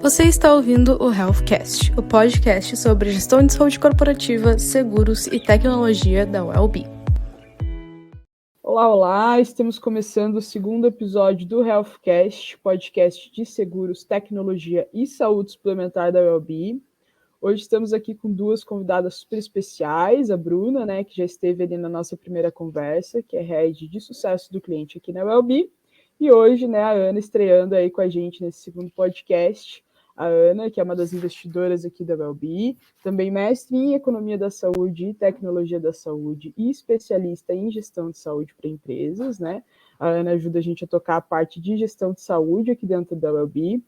Você está ouvindo o HealthCast, o podcast sobre gestão de saúde corporativa, seguros e tecnologia da UEL-B. Olá, estamos começando o segundo episódio do HealthCast, podcast de seguros, tecnologia e saúde suplementar da UEL-B. Hoje estamos aqui com duas convidadas super especiais, a Bruna, que já esteve ali na nossa primeira conversa, que é Head de Sucesso do Cliente aqui na UEL-B, e hoje, a Ana estreando aí com a gente nesse segundo podcast. A Ana, que é uma das investidoras aqui da UEL-B, também mestre em Economia da Saúde e Tecnologia da Saúde e especialista em Gestão de Saúde para Empresas, A Ana ajuda a gente a tocar a parte de Gestão de Saúde aqui dentro da UEL-B.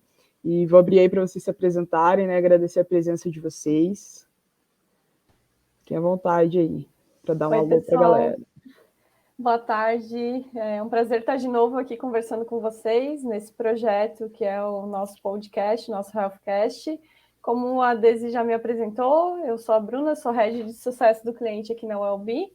E vou abrir aí para vocês se apresentarem, agradecer a presença de vocês. Fiquem à vontade aí, para dar um alô para a galera. Boa tarde, é um prazer estar de novo aqui conversando com vocês nesse projeto que é o nosso podcast, nosso HealthCast. Como a Desi já me apresentou, eu sou a Bruna, sou Head de Sucesso do Cliente aqui na UEL-B.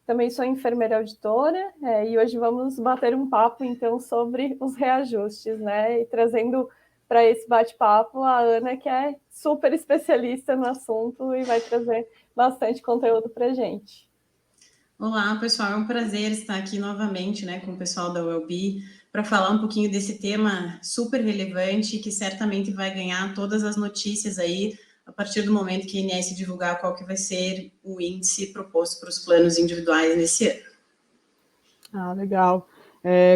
Também sou enfermeira auditora e hoje vamos bater um papo então sobre os reajustes, E trazendo para esse bate-papo a Ana, que é super especialista no assunto e vai trazer bastante conteúdo para a gente. Olá, pessoal, é um prazer estar aqui novamente, com o pessoal da UEL-B para falar um pouquinho desse tema super relevante que certamente vai ganhar todas as notícias aí a partir do momento que a INS divulgar qual que vai ser o índice proposto para os planos individuais nesse ano. Ah, legal.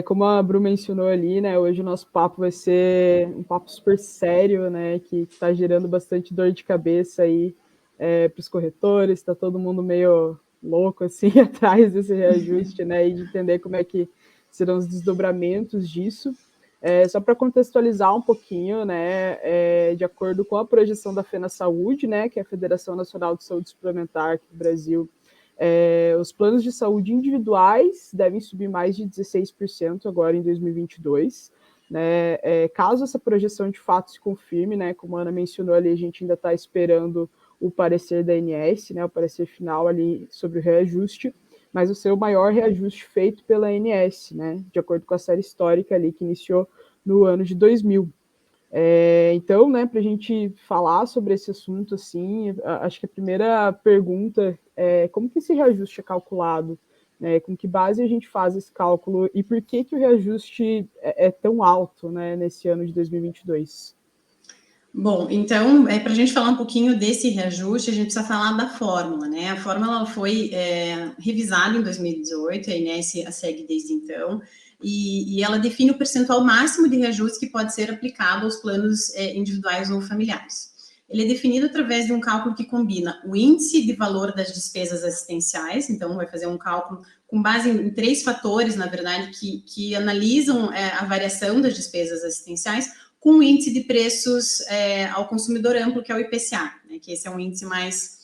Como a Bru mencionou ali, hoje o nosso papo vai ser um papo super sério, que está gerando bastante dor de cabeça aí para os corretores, está todo mundo meio louco assim atrás desse reajuste, e de entender como é que serão os desdobramentos disso. Só para contextualizar um pouquinho, de acordo com a projeção da FenaSaúde, que é a Federação Nacional de Saúde Suplementar aqui do Brasil, os planos de saúde individuais devem subir mais de 16% agora em 2022. Caso essa projeção de fato se confirme, como a Ana mencionou ali, a gente ainda está esperando o parecer da ANS, o parecer final ali sobre o reajuste, mas vai ser o maior reajuste feito pela ANS, de acordo com a série histórica ali que iniciou no ano de 2000. Então, para a gente falar sobre esse assunto, assim, acho que a primeira pergunta é como que esse reajuste é calculado, com que base a gente faz esse cálculo e por que o reajuste é tão alto, nesse ano de 2022? Bom, então, para a gente falar um pouquinho desse reajuste, a gente precisa falar da fórmula, A fórmula foi revisada em 2018, a INS a segue desde então, e ela define o percentual máximo de reajuste que pode ser aplicado aos planos individuais ou familiares. Ele é definido através de um cálculo que combina o índice de valor das despesas assistenciais, então vai fazer um cálculo com base em 3 fatores, na verdade, que analisam a variação das despesas assistenciais, com o índice de preços ao consumidor amplo, que é o IPCA, que esse é um índice mais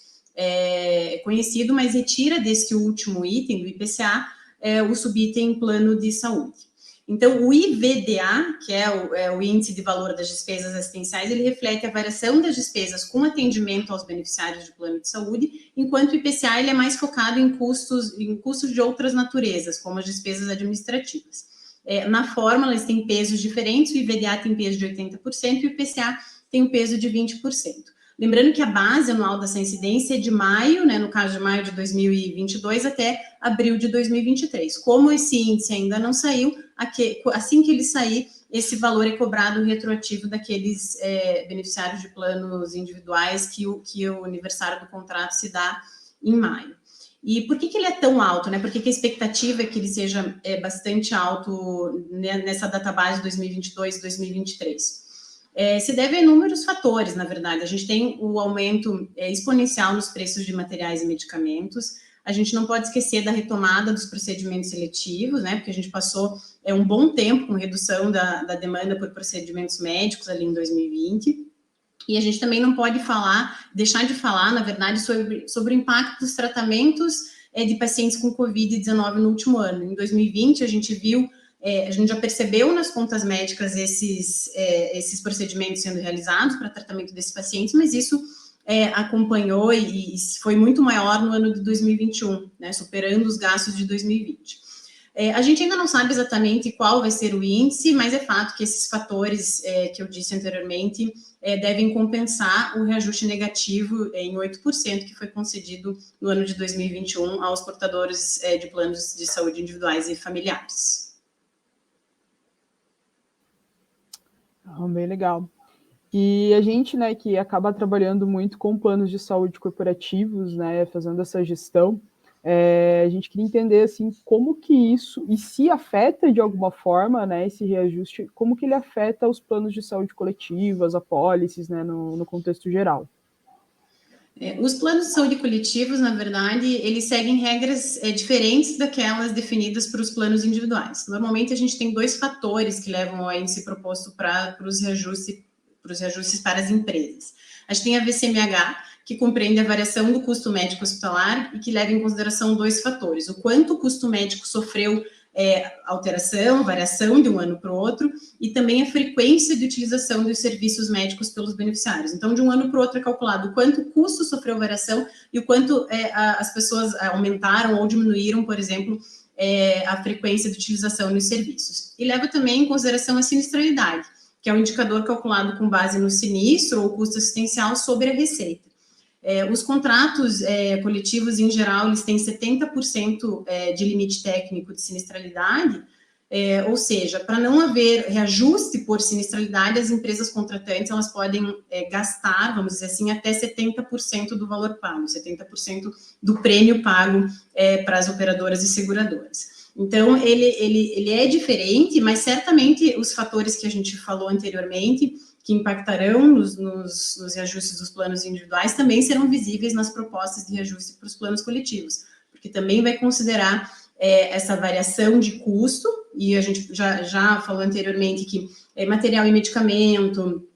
conhecido, mas retira desse último item do IPCA o subitem plano de saúde. Então, o IVDA, que é o índice de valor das despesas assistenciais, ele reflete a variação das despesas com atendimento aos beneficiários de plano de saúde, enquanto o IPCA ele é mais focado em custos de outras naturezas, como as despesas administrativas. Na fórmula, eles têm pesos diferentes, o IVDA tem peso de 80% e o IPCA tem um peso de 20%. Lembrando que a base anual dessa incidência é de maio, no caso de maio de 2022, até abril de 2023. Como esse índice ainda não saiu, assim que ele sair, esse valor é cobrado retroativo daqueles beneficiários de planos individuais que o aniversário do contrato se dá em maio. E por que ele é tão alto, Por que a expectativa é que ele seja bastante alto nessa database 2022 e 2023? Se deve a inúmeros fatores, na verdade. A gente tem o aumento exponencial nos preços de materiais e medicamentos. A gente não pode esquecer da retomada dos procedimentos seletivos, Porque a gente passou um bom tempo com redução da demanda por procedimentos médicos ali em 2020. E a gente também não pode deixar de falar, na verdade, sobre o impacto dos tratamentos de pacientes com Covid-19 no último ano. Em 2020, a gente já percebeu nas contas médicas esses procedimentos sendo realizados para tratamento desses pacientes, mas isso acompanhou e foi muito maior no ano de 2021, superando os gastos de 2020. A gente ainda não sabe exatamente qual vai ser o índice, mas é fato que esses fatores que eu disse anteriormente devem compensar o reajuste negativo em 8% que foi concedido no ano de 2021 aos portadores de planos de saúde individuais e familiares. Bem legal. E a gente, né, que acaba trabalhando muito com planos de saúde corporativos, né, fazendo essa gestão, a gente queria entender, assim, como que isso, e se afeta de alguma forma, né, esse reajuste, como que ele afeta os planos de saúde coletivas, apólices, né, no contexto geral. Os planos de saúde coletivos, na verdade, eles seguem regras diferentes daquelas definidas para os planos individuais. Normalmente, a gente tem 2 fatores que levam ao índice proposto para os reajustes para as empresas. A gente tem a VCMH, que compreende a variação do custo médico hospitalar e que leva em consideração 2 fatores: o quanto o custo médico sofreu alteração, variação de um ano para o outro, e também a frequência de utilização dos serviços médicos pelos beneficiários. Então, de um ano para o outro é calculado o quanto o custo sofreu variação e o quanto as pessoas aumentaram ou diminuíram, por exemplo, a frequência de utilização dos serviços. E leva também em consideração a sinistralidade, que é um indicador calculado com base no sinistro ou custo assistencial sobre a receita. Os contratos coletivos, em geral, eles têm 70% de limite técnico de sinistralidade, ou seja, para não haver reajuste por sinistralidade, as empresas contratantes elas podem gastar, vamos dizer assim, até 70% do valor pago, 70% do prêmio pago para as operadoras e seguradoras. Então, ele é diferente, mas certamente os fatores que a gente falou anteriormente, que impactarão nos reajustes dos planos individuais, também serão visíveis nas propostas de reajuste para os planos coletivos, porque também vai considerar essa variação de custo, e a gente já falou anteriormente que material e medicamento,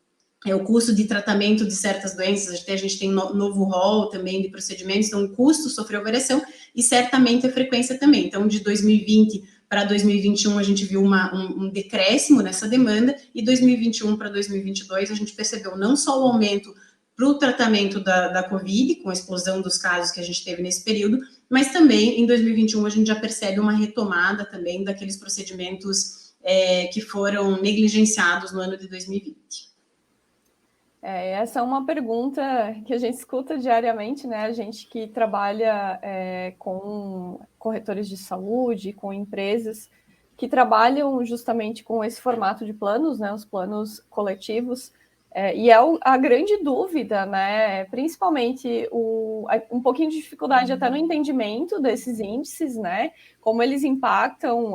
o custo de tratamento de certas doenças, até a gente tem novo rol também de procedimentos, então o custo sofreu variação, e certamente a frequência também. Então, de 2020 para 2021, a gente viu um decréscimo nessa demanda, e 2021 para 2022, a gente percebeu não só o aumento para o tratamento da Covid, com a explosão dos casos que a gente teve nesse período, mas também em 2021 a gente já percebe uma retomada também daqueles procedimentos que foram negligenciados no ano de 2020. Essa é uma pergunta que a gente escuta diariamente, né? A gente que trabalha com corretores de saúde, com empresas que trabalham justamente com esse formato de planos, né? Os planos coletivos. E a grande dúvida, né? Principalmente um pouquinho de dificuldade até no entendimento desses índices, né? Como eles impactam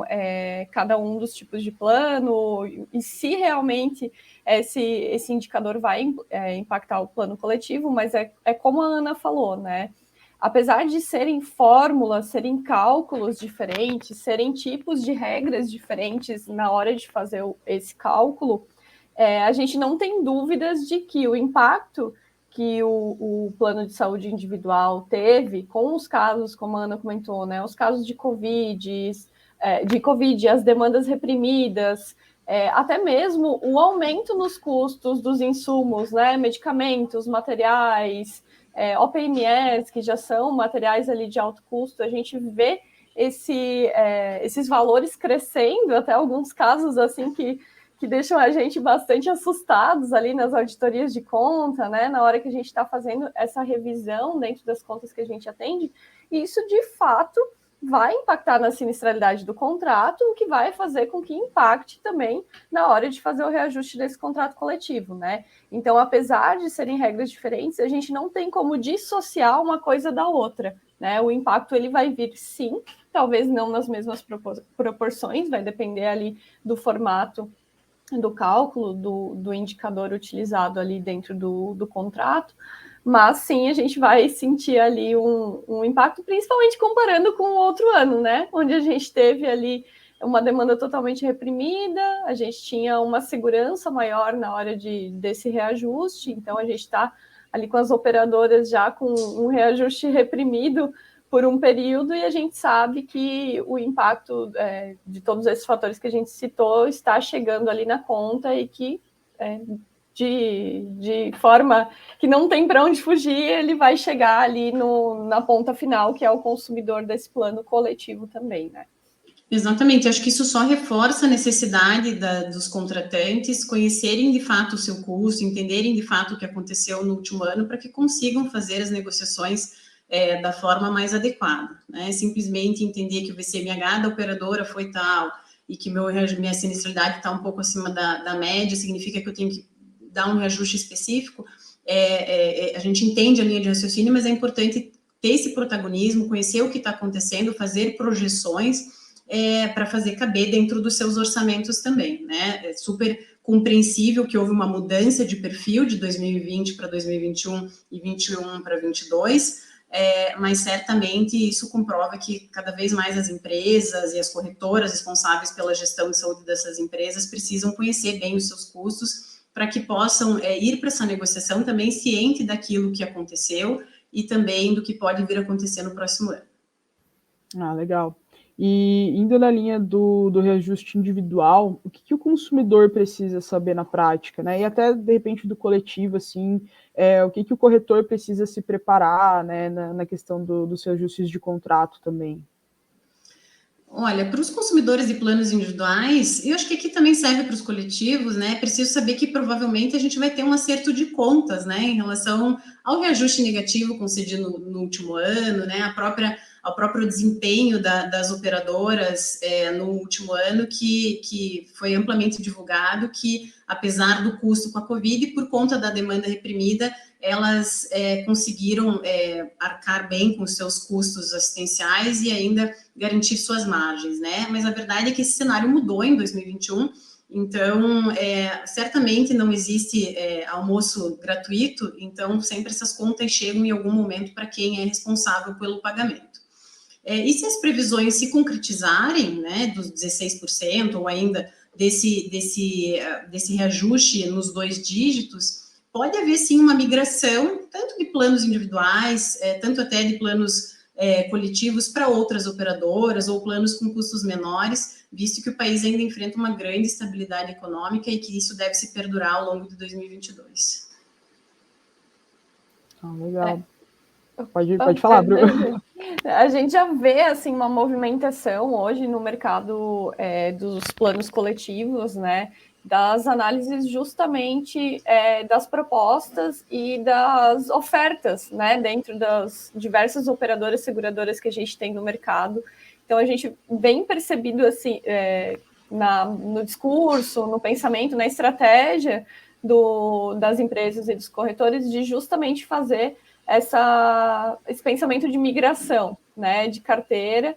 cada um dos tipos de plano e se realmente esse indicador vai impactar o plano coletivo, mas é como a Ana falou, né? Apesar de serem fórmulas, serem cálculos diferentes, serem tipos de regras diferentes na hora de fazer esse cálculo, a gente não tem dúvidas de que o impacto que o plano de saúde individual teve com os casos, como a Ana comentou, né? Os casos de Covid, as demandas reprimidas, até mesmo o aumento nos custos dos insumos, né? Medicamentos, materiais, OPMS, que já são materiais ali de alto custo, a gente vê esses valores crescendo, até alguns casos assim que deixam a gente bastante assustados ali nas auditorias de conta, né? Na hora que a gente está fazendo essa revisão dentro das contas que a gente atende, e isso de fato vai impactar na sinistralidade do contrato, o que vai fazer com que impacte também na hora de fazer o reajuste desse contrato coletivo, né? Então, apesar de serem regras diferentes, a gente não tem como dissociar uma coisa da outra, né? O impacto ele vai vir sim, talvez não nas mesmas proporções, vai depender ali do formato do cálculo, do indicador utilizado ali dentro do contrato, mas sim a gente vai sentir ali um impacto, principalmente comparando com o outro ano, né? Onde a gente teve ali uma demanda totalmente reprimida, a gente tinha uma segurança maior na hora desse reajuste, então a gente está ali com as operadoras já com um reajuste reprimido por um período, e a gente sabe que o impacto de todos esses fatores que a gente citou está chegando ali na conta e que de forma que não tem para onde fugir, ele vai chegar ali na ponta final, que é o consumidor desse plano coletivo também, né? Exatamente, acho que isso só reforça a necessidade dos contratantes conhecerem de fato o seu custo, entenderem de fato o que aconteceu no último ano, para que consigam fazer as negociações da forma mais adequada, né? Simplesmente entender que o VCMH da operadora foi tal e que minha sinistralidade está um pouco acima da média, significa que eu tenho que dar um reajuste específico. A gente entende a linha de raciocínio, mas é importante ter esse protagonismo, conhecer o que está acontecendo, fazer projeções para fazer caber dentro dos seus orçamentos também, né? É super compreensível que houve uma mudança de perfil de 2020 para 2021 e 21 para 22, mas certamente isso comprova que cada vez mais as empresas e as corretoras responsáveis pela gestão de saúde dessas empresas precisam conhecer bem os seus custos para que possam ir para essa negociação também ciente daquilo que aconteceu e também do que pode vir a acontecer no próximo ano. Ah, legal. E indo na linha do reajuste individual, o que o consumidor precisa saber na prática, né? E até, de repente, do coletivo, assim, o que o corretor precisa se preparar, né, na questão dos reajustes de contrato também? Olha, para os consumidores de planos individuais, eu acho que aqui também serve para os coletivos, né? É preciso saber que provavelmente a gente vai ter um acerto de contas, né, em relação ao reajuste negativo concedido no último ano, né? Ao próprio desempenho das operadoras no último ano, que foi amplamente divulgado, que apesar do custo com a Covid, por conta da demanda reprimida, elas conseguiram arcar bem com os seus custos assistenciais e ainda garantir suas margens, né? Mas a verdade é que esse cenário mudou em 2021, então certamente não existe almoço gratuito, então sempre essas contas chegam em algum momento para quem é responsável pelo pagamento. E se as previsões se concretizarem, né, dos 16% ou ainda desse reajuste nos 2 dígitos, pode haver sim uma migração, tanto de planos individuais, tanto até de planos coletivos para outras operadoras ou planos com custos menores, visto que o país ainda enfrenta uma grande estabilidade econômica e que isso deve se perdurar ao longo de 2022. Ah, legal. Pode falar, Bruno. A gente já vê assim uma movimentação hoje no mercado dos planos coletivos, né? Das análises justamente das propostas e das ofertas, né? Dentro das diversas operadoras seguradoras que a gente tem no mercado. Então a gente vem percebido assim no discurso, no pensamento, na estratégia das empresas e dos corretores de justamente fazer esse pensamento de migração, né, de carteira.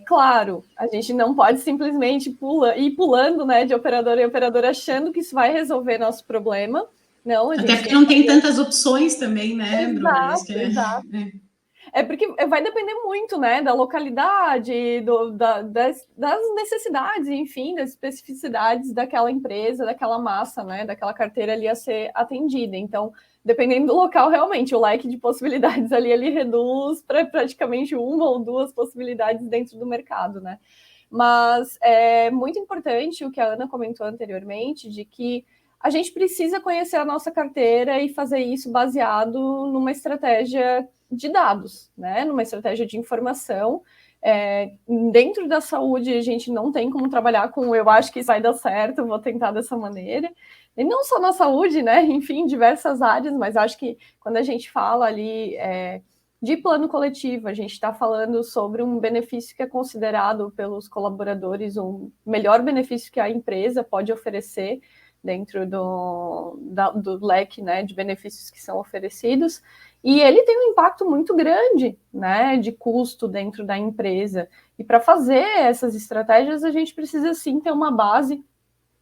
Claro, a gente não pode simplesmente ir pulando, né, de operadora em operadora achando que isso vai resolver nosso problema. Não, até porque não tem tantas opções também, né, Bruno? Exato. Porque vai depender muito, né, da localidade, das necessidades, enfim, das especificidades daquela empresa, daquela massa, né, daquela carteira ali a ser atendida. Então, dependendo do local, realmente, o leque de possibilidades ali, ele reduz para praticamente uma ou duas possibilidades dentro do mercado, né? Mas é muito importante o que a Ana comentou anteriormente, de que a gente precisa conhecer a nossa carteira e fazer isso baseado numa estratégia de dados, né? Numa estratégia de informação. Dentro da saúde, a gente não tem como trabalhar com eu acho que isso vai dar certo, vou tentar dessa maneira. E não só na saúde, né? Enfim, diversas áreas, mas acho que quando a gente fala ali de plano coletivo, a gente está falando sobre um benefício que é considerado pelos colaboradores um melhor benefício que a empresa pode oferecer dentro do leque, né, de benefícios que são oferecidos, e ele tem um impacto muito grande, né, de custo dentro da empresa. E para fazer essas estratégias, a gente precisa sim ter uma base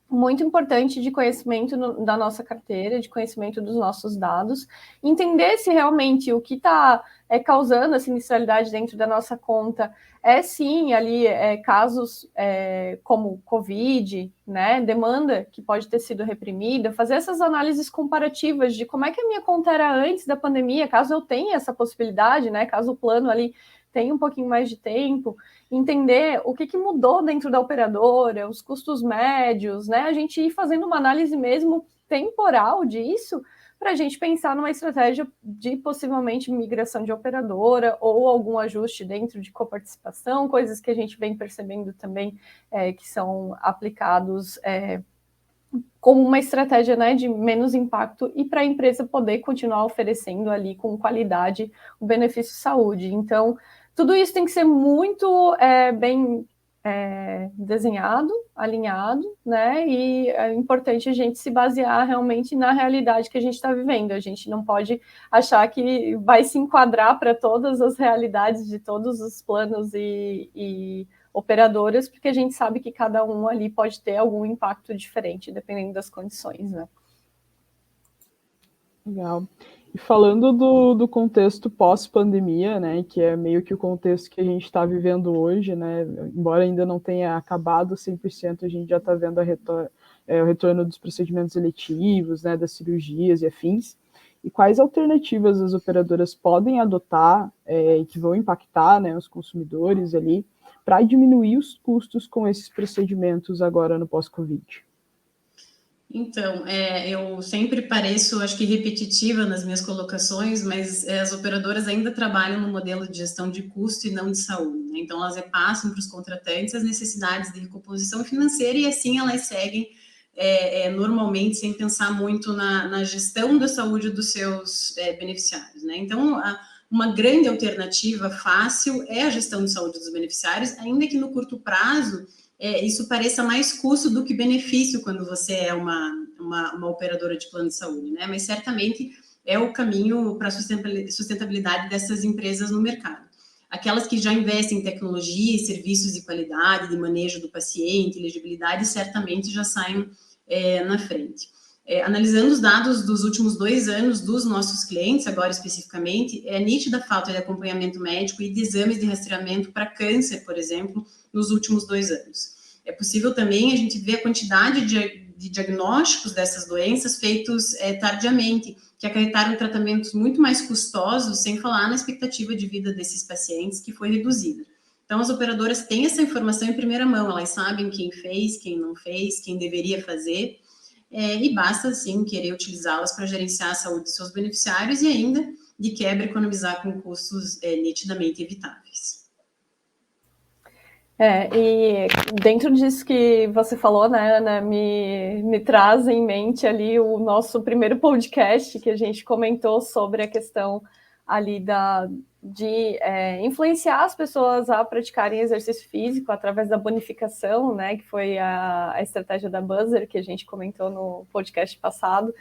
muito importante de conhecimento da nossa carteira, de conhecimento dos nossos dados, entender se realmente o que está causando a sinistralidade dentro da nossa conta sim ali casos como Covid, né, demanda que pode ter sido reprimida, fazer essas análises comparativas de como é que a minha conta era antes da pandemia, caso eu tenha essa possibilidade, né, caso o plano ali tenha um pouquinho mais de tempo, entender o que mudou dentro da operadora, os custos médios, né? A gente ir fazendo uma análise mesmo temporal disso para a gente pensar numa estratégia de possivelmente migração de operadora ou algum ajuste dentro de coparticipação, coisas que a gente vem percebendo também que são aplicados como uma estratégia, né, de menos impacto e para a empresa poder continuar oferecendo ali com qualidade o benefício saúde. Então, tudo isso tem que ser muito bem desenhado, alinhado, né? E é importante a gente se basear realmente na realidade que a gente está vivendo. A gente não pode achar que vai se enquadrar para todas as realidades de todos os planos e operadoras, porque a gente sabe que cada um ali pode ter algum impacto diferente, dependendo das condições, né? Legal. E falando do contexto pós-pandemia, né, que é meio que o contexto que a gente está vivendo hoje, né, embora ainda não tenha acabado 100%, a gente já está vendo o retorno dos procedimentos eletivos, né, das cirurgias e afins. E quais alternativas as operadoras podem adotar que vão impactar, né, os consumidores ali, para diminuir os custos com esses procedimentos agora no pós-Covid? Então, eu sempre pareço, acho que repetitiva nas minhas colocações, mas as operadoras ainda trabalham no modelo de gestão de custo e não de saúde, né? Então, elas repassam para os contratantes as necessidades de recomposição financeira e assim elas seguem normalmente sem pensar muito na gestão da saúde dos seus beneficiários, né? Então, uma grande alternativa fácil é a gestão de saúde dos beneficiários, ainda que no curto prazo isso pareça mais custo do que benefício quando você é uma operadora de plano de saúde, né? Mas certamente é o caminho para a sustentabilidade dessas empresas no mercado. Aquelas que já investem em tecnologia e serviços de qualidade, de manejo do paciente, elegibilidade, certamente já saem na frente. Analisando os dados dos últimos 2 anos dos nossos clientes, agora especificamente, é nítida a falta de acompanhamento médico e de exames de rastreamento para câncer, por exemplo, nos últimos 2 anos. É possível também a gente ver a quantidade de diagnósticos dessas doenças feitos tardiamente, que acarretaram tratamentos muito mais custosos, sem falar na expectativa de vida desses pacientes, que foi reduzida. Então, as operadoras têm essa informação em primeira mão, elas sabem quem fez, quem não fez, quem deveria fazer, e basta, sim, querer utilizá-las para gerenciar a saúde de seus beneficiários e ainda, de quebra, economizar com custos nitidamente evitáveis. E dentro disso que você falou, né, Ana, me traz em mente ali o nosso primeiro podcast que a gente comentou sobre a questão ali de influenciar as pessoas a praticarem exercício físico através da bonificação, né, que foi a estratégia da Buzzer, que a gente comentou no podcast passado.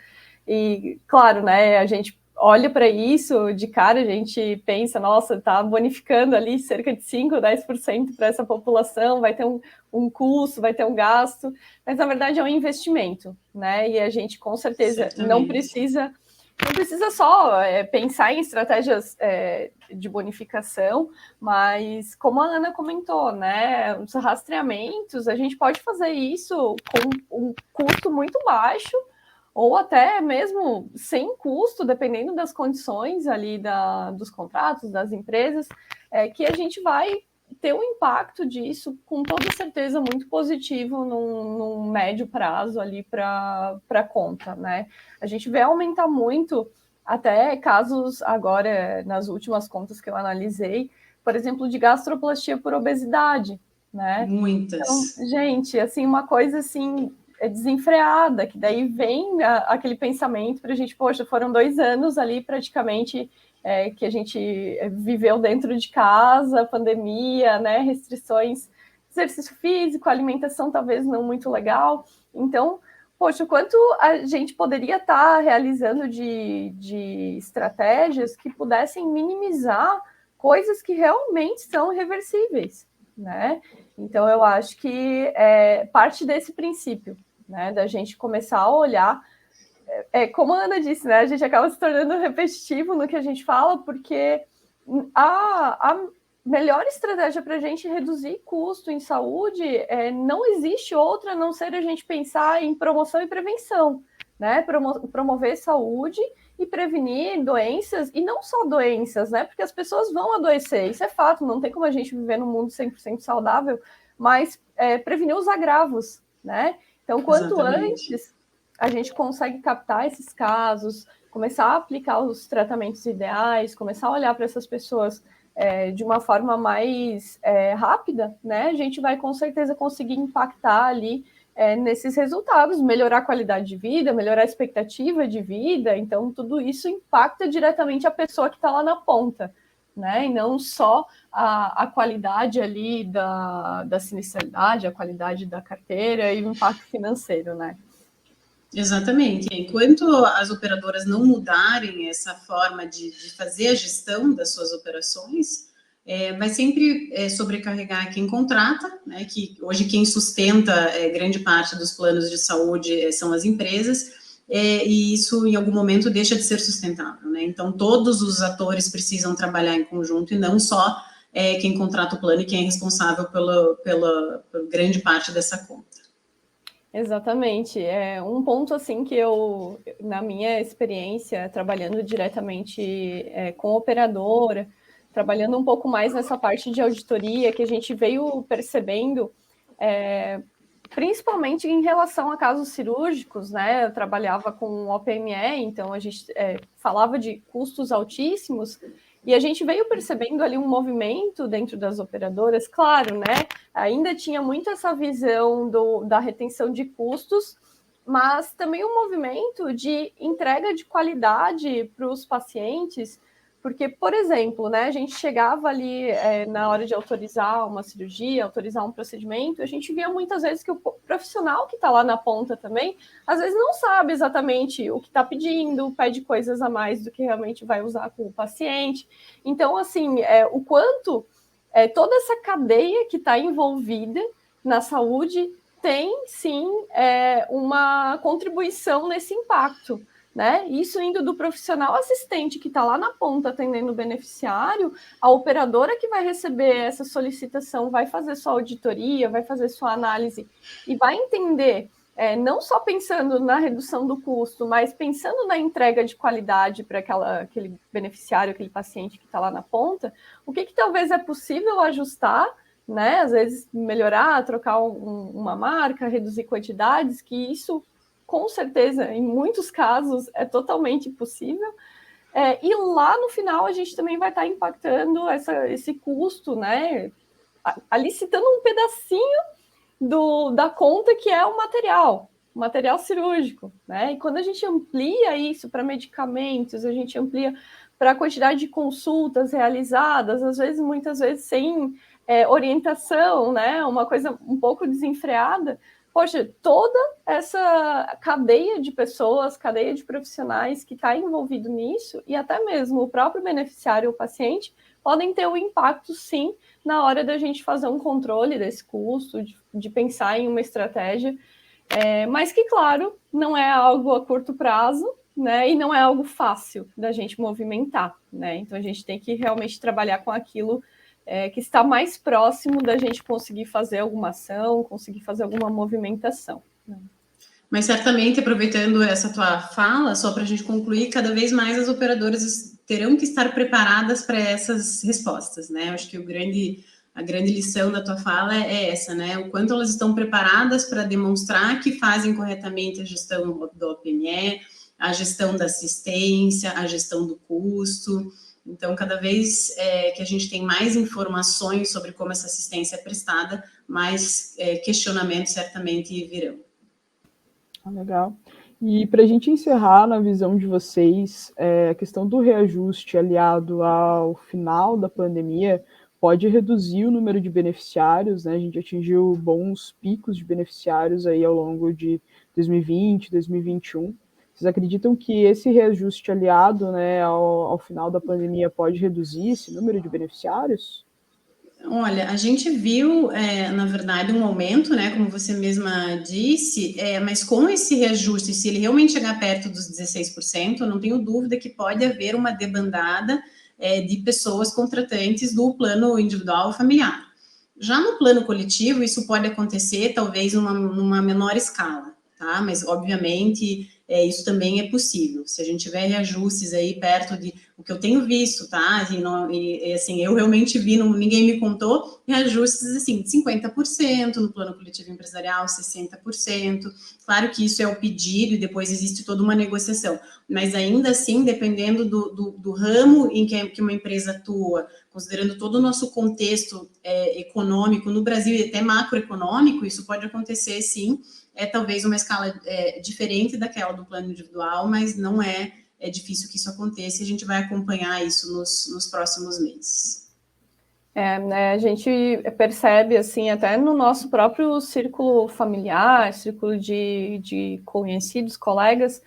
E, claro, né, a gente olha para isso, de cara a gente pensa, nossa, está bonificando ali cerca de 5%, 10% para essa população, vai ter um custo, vai ter um gasto, mas na verdade é um investimento, né? E a gente com certeza não precisa só pensar em estratégias de bonificação, mas como a Ana comentou, né, os rastreamentos, a gente pode fazer isso com um custo muito baixo, ou até mesmo sem custo, dependendo das condições ali dos contratos, das empresas, que a gente vai ter um impacto disso, com toda certeza, muito positivo num médio prazo ali para a conta, né? A gente vê aumentar muito, até casos agora, nas últimas contas que eu analisei, por exemplo, de gastroplastia por obesidade, né? Muitas. Então, gente, assim, uma coisa assim desenfreada, que daí vem aquele pensamento para a gente, poxa, foram 2 anos ali praticamente que a gente viveu dentro de casa, pandemia, né, restrições, exercício físico, alimentação talvez não muito legal, então, poxa, o quanto a gente poderia estar realizando de estratégias que pudessem minimizar coisas que realmente são reversíveis, né? Então, eu acho que parte desse princípio, né, da gente começar a olhar, como a Ana disse, né, a gente acaba se tornando repetitivo no que a gente fala, porque a melhor estratégia para a gente reduzir custo em saúde não existe outra a não ser a gente pensar em promoção e prevenção, né, promover saúde e prevenir doenças, e não só doenças, né, porque as pessoas vão adoecer, isso é fato, não tem como a gente viver num mundo 100% saudável, mas prevenir os agravos, né? Então, quanto antes a gente consegue captar esses casos, começar a aplicar os tratamentos ideais, começar a olhar para essas pessoas de uma forma mais rápida, né? A gente vai com certeza conseguir impactar ali nesses resultados, melhorar a qualidade de vida, melhorar a expectativa de vida. Então, tudo isso impacta diretamente a pessoa que está lá na ponta, né? E não só a qualidade ali da sinistralidade, a qualidade da carteira e o impacto financeiro, né? Exatamente. Enquanto as operadoras não mudarem essa forma de fazer a gestão das suas operações, vai sempre sobrecarregar quem contrata, né, que hoje quem sustenta grande parte dos planos de saúde são as empresas, e isso em algum momento deixa de ser sustentável, né? Então todos os atores precisam trabalhar em conjunto e não só quem contrata o plano e quem é responsável pela grande parte dessa conta. Exatamente. Um ponto assim que eu, na minha experiência, trabalhando diretamente com operadora, trabalhando um pouco mais nessa parte de auditoria, que a gente veio percebendo, principalmente em relação a casos cirúrgicos, né? Eu trabalhava com OPME, então a gente falava de custos altíssimos, e a gente veio percebendo ali um movimento dentro das operadoras, claro, né? Ainda tinha muito essa visão da retenção de custos, mas também um movimento de entrega de qualidade para os pacientes, porque, por exemplo, né, a gente chegava ali na hora de autorizar uma cirurgia, autorizar um procedimento, a gente via muitas vezes que o profissional que está lá na ponta também, às vezes não sabe exatamente o que está pedindo, pede coisas a mais do que realmente vai usar com o paciente. Então, assim, o quanto toda essa cadeia que está envolvida na saúde tem, sim, uma contribuição nesse impacto, né? Isso indo do profissional assistente que está lá na ponta atendendo o beneficiário, a operadora que vai receber essa solicitação vai fazer sua auditoria, vai fazer sua análise e vai entender, não só pensando na redução do custo, mas pensando na entrega de qualidade para aquele beneficiário, aquele paciente que está lá na ponta, o que talvez é possível ajustar, né? Às vezes melhorar, trocar uma marca, reduzir quantidades, que isso com certeza, em muitos casos, é totalmente possível. E lá no final a gente também vai estar impactando esse custo, né? Ali citando um pedacinho da conta que é o material cirúrgico, né? E quando a gente amplia isso para medicamentos, a gente amplia para a quantidade de consultas realizadas, às vezes, muitas vezes, sem orientação, né? Uma coisa um pouco desenfreada. Poxa, toda essa cadeia de pessoas, cadeia de profissionais que está envolvido nisso, e até mesmo o próprio beneficiário ou paciente, podem ter um impacto, sim, na hora da gente fazer um controle desse custo, de pensar em uma estratégia, mas que, claro, não é algo a curto prazo, né, e não é algo fácil da gente movimentar, né? Então a gente tem que realmente trabalhar com aquilo que está mais próximo da gente conseguir fazer alguma ação, conseguir fazer alguma movimentação. Mas certamente, aproveitando essa tua fala, só para a gente concluir, cada vez mais as operadoras terão que estar preparadas para essas respostas, né? Eu acho que a grande lição da tua fala é essa, né? O quanto elas estão preparadas para demonstrar que fazem corretamente a gestão do OPME, a gestão da assistência, a gestão do custo. Então, cada vez que a gente tem mais informações sobre como essa assistência é prestada, mais questionamentos certamente virão. Legal. E para a gente encerrar, na visão de vocês, a questão do reajuste aliado ao final da pandemia pode reduzir o número de beneficiários, né? A gente atingiu bons picos de beneficiários aí ao longo de 2020, 2021. Vocês acreditam que esse reajuste aliado, né, ao final da pandemia pode reduzir esse número de beneficiários? Olha, a gente viu, na verdade, um aumento, né, como você mesma disse, mas com esse reajuste, se ele realmente chegar perto dos 16%, eu não tenho dúvida que pode haver uma debandada de pessoas contratantes do plano individual familiar. Já no plano coletivo, isso pode acontecer, talvez, numa menor escala, tá? Mas, obviamente, isso também é possível. Se a gente tiver reajustes aí perto de o que eu tenho visto, tá? Assim, eu realmente vi, ninguém me contou, reajustes, assim, de 50% no plano coletivo empresarial, 60%. Claro que isso é o pedido e depois existe toda uma negociação. Mas, ainda assim, dependendo do ramo em que uma empresa atua, considerando todo o nosso contexto econômico no Brasil e até macroeconômico, isso pode acontecer, sim, talvez uma escala diferente daquela do plano individual, mas não é difícil que isso aconteça e a gente vai acompanhar isso nos próximos meses. Né, a gente percebe, assim, até no nosso próprio círculo familiar, círculo de conhecidos, colegas,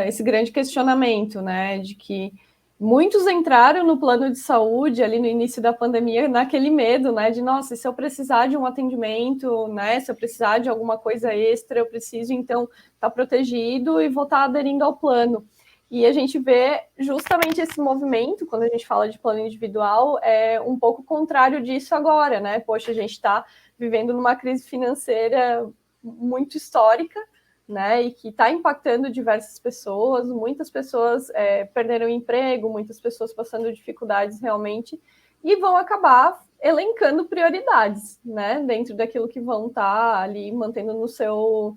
esse grande questionamento, né, de que muitos entraram no plano de saúde ali no início da pandemia naquele medo, né, de, nossa, se eu precisar de um atendimento, né, se eu precisar de alguma coisa extra, eu preciso, então, estar protegido e vou estar aderindo ao plano. E a gente vê justamente esse movimento, quando a gente fala de plano individual, é um pouco contrário disso agora, né? Poxa, a gente está vivendo numa crise financeira muito histórica, né? E que está impactando diversas pessoas, muitas pessoas perderam emprego, muitas pessoas passando dificuldades realmente, e vão acabar elencando prioridades, né? Dentro daquilo que vão estar ali mantendo no seu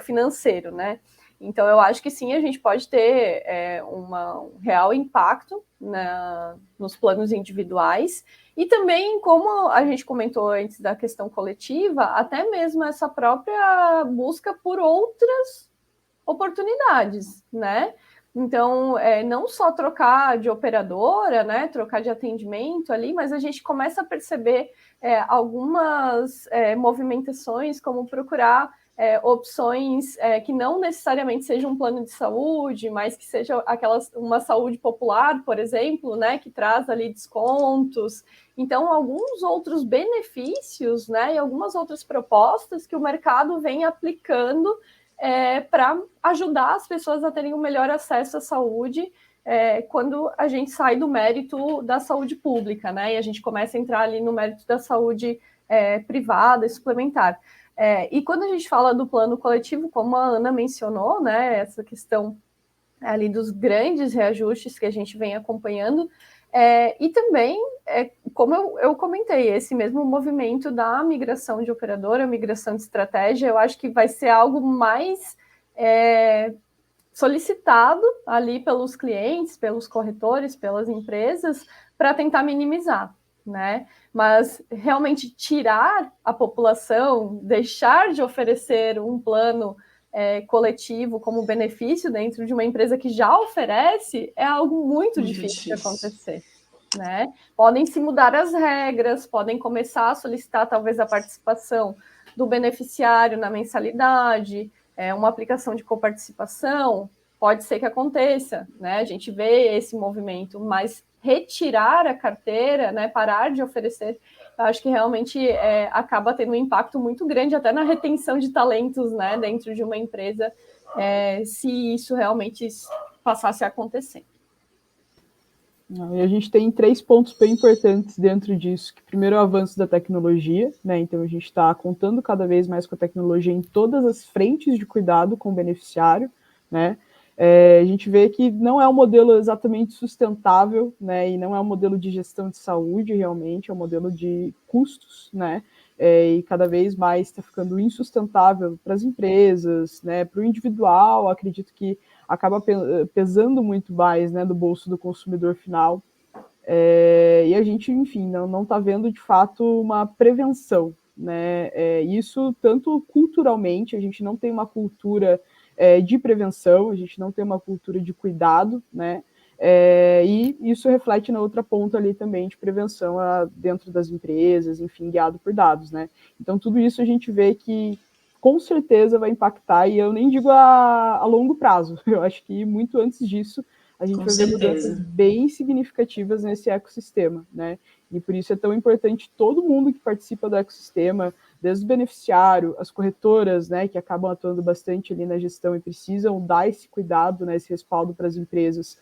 financeiro, né? Então, eu acho que sim, a gente pode ter um real impacto nos planos individuais e também, como a gente comentou antes da questão coletiva, até mesmo essa própria busca por outras oportunidades, né? Então, não só trocar de operadora, né, trocar de atendimento ali, mas a gente começa a perceber algumas movimentações, como procurar opções que não necessariamente sejam um plano de saúde, mas que seja uma saúde popular, por exemplo, né, que traz ali descontos. Então, alguns outros benefícios, né, e algumas outras propostas que o mercado vem aplicando para ajudar as pessoas a terem um melhor acesso à saúde quando a gente sai do mérito da saúde pública, né, e a gente começa a entrar ali no mérito da saúde privada e suplementar. E quando a gente fala do plano coletivo, como a Ana mencionou, né, essa questão ali dos grandes reajustes que a gente vem acompanhando, e também, como eu comentei, esse mesmo movimento da migração de operadora, migração de estratégia, eu acho que vai ser algo mais solicitado ali pelos clientes, pelos corretores, pelas empresas, para tentar minimizar, né? Mas realmente tirar a população, deixar de oferecer um plano coletivo como benefício dentro de uma empresa que já oferece é algo muito difícil de acontecer, né? Podem se mudar as regras, podem começar a solicitar talvez a participação do beneficiário na mensalidade, uma aplicação de coparticipação, pode ser que aconteça, né? A gente vê esse movimento, mas retirar a carteira, né, parar de oferecer, eu acho que realmente acaba tendo um impacto muito grande até na retenção de talentos, né, dentro de uma empresa, se isso realmente passasse a acontecer. E a gente tem 3 pontos bem importantes dentro disso, que primeiro é o avanço da tecnologia, né? Então a gente está contando cada vez mais com a tecnologia em todas as frentes de cuidado com o beneficiário, né? A gente vê que não é um modelo exatamente sustentável, né, e não é um modelo de gestão de saúde realmente, é um modelo de custos, né, e cada vez mais está ficando insustentável para as empresas, né, para o individual, acredito que acaba pesando muito mais, né, do bolso do consumidor final, e a gente, enfim, não está vendo de fato uma prevenção, né, isso tanto culturalmente, a gente não tem uma cultura de prevenção, a gente não tem uma cultura de cuidado, né? E isso reflete na outra ponta ali também de prevenção dentro das empresas, enfim, guiado por dados, né? Então, tudo isso a gente vê que com certeza vai impactar, e eu nem digo a longo prazo, eu acho que muito antes disso a gente vai ver mudanças bem significativas nesse ecossistema, né? E por isso é tão importante todo mundo que participa do ecossistema, desde o beneficiário, as corretoras, né, que acabam atuando bastante ali na gestão e precisam dar esse cuidado, né, esse respaldo para as empresas,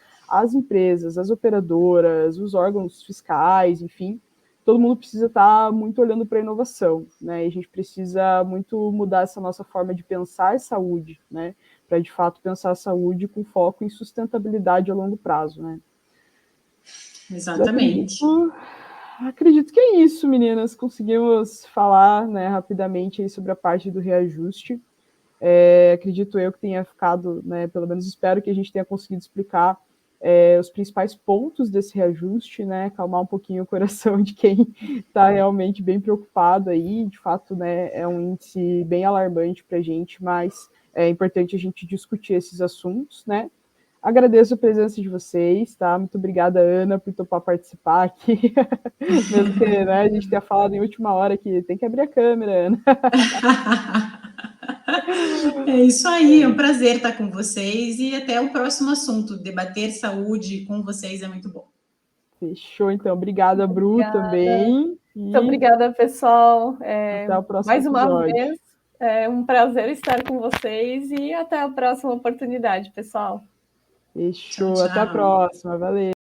as operadoras, os órgãos fiscais, enfim, todo mundo precisa estar muito olhando para a inovação, né? E a gente precisa muito mudar essa nossa forma de pensar saúde, né? Para, de fato, pensar a saúde com foco em sustentabilidade a longo prazo, né? Exatamente. Acredito que é isso, meninas. Conseguimos falar, né, rapidamente aí sobre a parte do reajuste. Acredito eu que tenha ficado, né, pelo menos espero que a gente tenha conseguido explicar os principais pontos desse reajuste, né, acalmar um pouquinho o coração de quem está realmente bem preocupado aí. De fato, né, é um índice bem alarmante para a gente, mas é importante a gente discutir esses assuntos, né? Agradeço a presença de vocês, tá? Muito obrigada, Ana, por topar participar aqui. Mesmo que, né, a gente tenha falado em última hora que tem que abrir a câmera, Ana. É isso aí, é um prazer estar com vocês e até o próximo assunto. Debater saúde com vocês é muito bom. Fechou, então. Obrigada, Bru, também. Muito obrigada, pessoal. Até o próximo mais episódio. uma vez, é um prazer estar com vocês e até a próxima oportunidade, pessoal. Fechou, Tchau, tchau. até a próxima. Valeu.